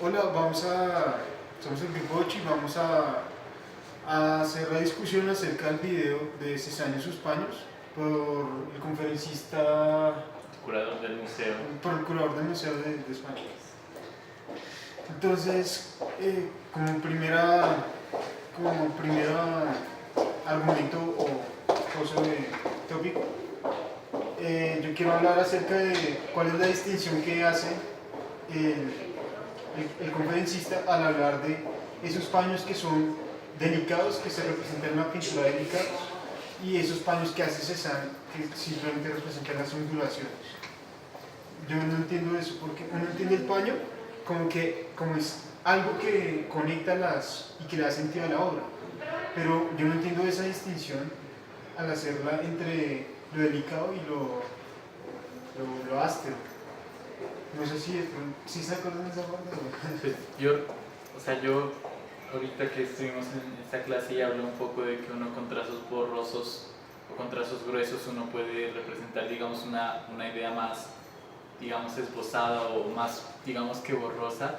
Hola, somos el grupo 8 y vamos a hacer la discusión acerca del video de Cézanne y sus paños por el conferencista, Curador del museo. por el curador del Museo de España. Entonces, como primera argumento o cosa de tópico, yo quiero hablar acerca de cuál es la distinción que hace el conferencista al hablar de esos paños que son delicados, que se representan en la pintura delicados, y esos paños que hace Cézanne, que simplemente representan las ondulaciones. Yo no entiendo eso, porque uno entiende el paño como es algo que conecta y que le da sentido a la obra, pero yo no entiendo esa distinción al hacerla entre lo delicado y lo áspero. No sé si se acuerdan de esa parte. Pues yo ahorita que estuvimos en esta clase y hablé un poco de que uno con trazos borrosos o con trazos gruesos uno puede representar, digamos, una idea más, digamos, esbozada o más, digamos, que borrosa.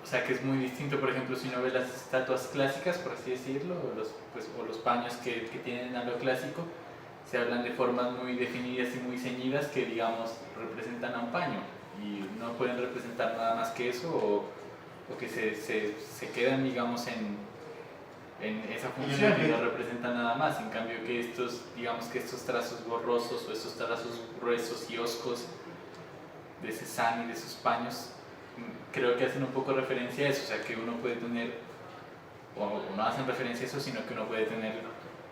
O sea, que es muy distinto, por ejemplo, si uno ve las estatuas clásicas, por así decirlo, o los paños que tienen a lo clásico, se hablan de formas muy definidas y muy ceñidas que, digamos, representan a un paño y no pueden representar nada más que eso o que se quedan, digamos, en esa función y no representan nada más. En cambio que digamos que estos trazos borrosos o estos trazos gruesos y hoscos de Cézanne y de sus paños, creo que hacen un poco referencia a eso, o sea que uno puede tener, o no hacen referencia a eso, sino que uno puede tener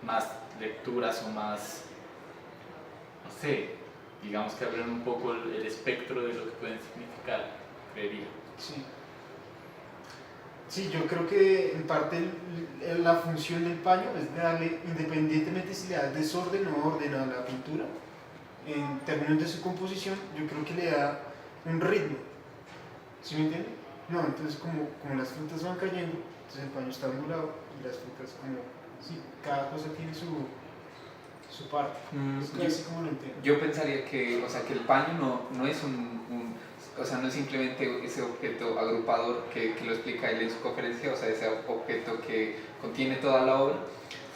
más lecturas o más, no sé, digamos que abrir un poco el espectro de lo que pueden significar, creería. Sí, yo creo que en parte la función del paño es darle, independientemente si le da desorden o orden a la pintura, en términos de su composición, yo creo que le da un ritmo. ¿Sí me entiende? No, entonces como las frutas van cayendo, entonces el paño está ondulado y las frutas sí, cada cosa tiene su parte. Es así como lo entiendo. Yo pensaría que, o sea, que el paño no es o sea, no es simplemente ese objeto agrupador que lo explica él en su conferencia, o sea, ese objeto que contiene toda la obra,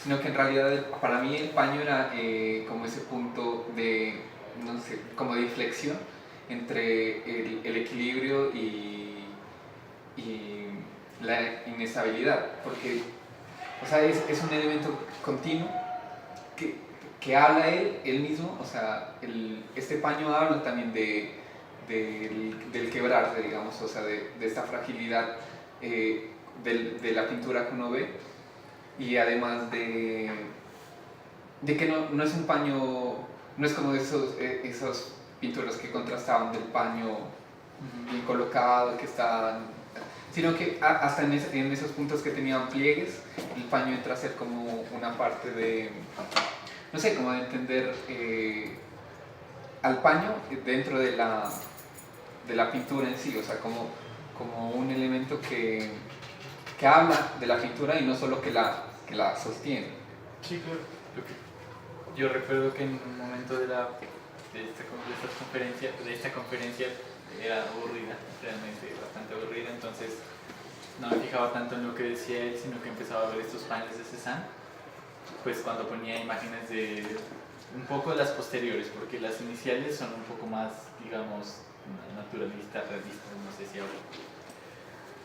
sino que en realidad para mí el paño era como ese punto de, no sé, como de inflexión entre el equilibrio y la inestabilidad, porque, o sea, es un elemento continuo que habla él mismo, o sea, este paño habla también del quebrarse, digamos, o sea, de esta fragilidad de la pintura que uno ve, y además de que no es un paño, no es como esos pinturas que contrastaban del paño bien colocado, que estaban, sino que hasta en esos puntos que tenían pliegues, el paño entra a ser como una parte de, no sé, como de entender al paño dentro de la pintura en sí, o sea, como un elemento que habla de la pintura y no solo que la sostiene. Sí, claro. Yo recuerdo que en un momento de esta conferencia era aburrida, realmente bastante aburrida, entonces no me fijaba tanto en lo que decía él, sino que empezaba a ver estos paños de Cézanne, pues cuando ponía imágenes de un poco de las posteriores, porque las iniciales son un poco más, digamos, naturalistas, realistas, no sé si hablo,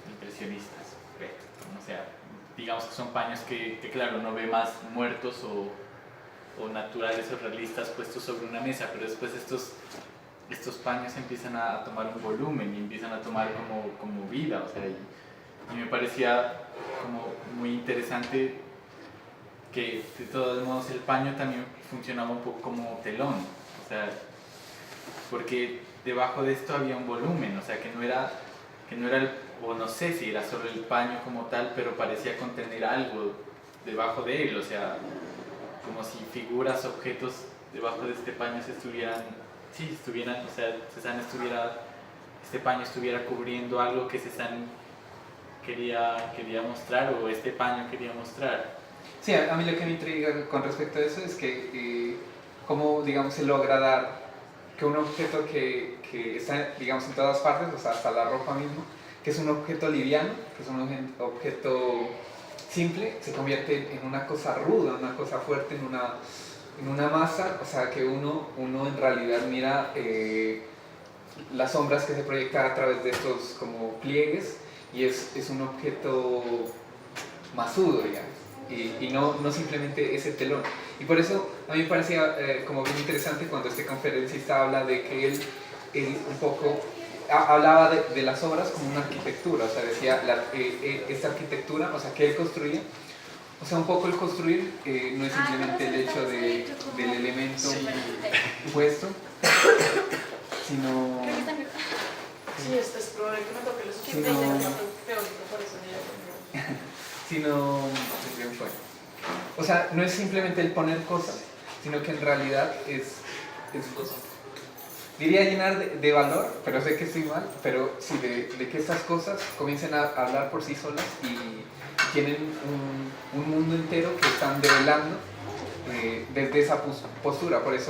impresionistas, o sea, digamos que son paños que claro, uno ve más muertos o naturales o realistas puestos sobre una mesa, pero después estos paños empiezan a tomar un volumen y empiezan a tomar como vida, o sea, y me parecía como muy interesante que de todos modos el paño también funcionaba un poco como telón, o sea, porque debajo de esto había un volumen, o sea, que no era o no sé si era solo el paño como tal, pero parecía contener algo debajo de él, o sea, como si figuras, objetos debajo de este paño estuvieran, o sea, este paño estuviera cubriendo algo que Cézanne quería mostrar o este paño quería mostrar. Sí, a mí lo que me intriga con respecto a eso es que cómo, digamos, se logra dar que un objeto que que está, digamos, en todas partes, o sea, hasta la ropa mismo, que es un objeto liviano, que es un objeto simple, se convierte en una cosa ruda, una cosa fuerte, en una masa, o sea, que uno en realidad mira las sombras que se proyectan a través de estos como pliegues, y es un objeto masudo, digamos, y no simplemente ese telón. Y por eso a mí me parecía como bien interesante cuando este conferencista habla de que él un poco hablaba de las obras como una arquitectura, o sea, decía esta arquitectura, o sea, que él construía, o sea, un poco el construir no es simplemente el hecho del elemento puesto, sino... Sí, esto es probable que me toque los 80 y tengo teórico, por eso sino, ¿qué fue? O sea, no es simplemente el poner cosas, sino que en realidad es diría llenar de valor, pero sé que estoy mal, pero sí, de que estas cosas comiencen a hablar por sí solas y tienen un mundo entero que están develando desde esa postura. Por eso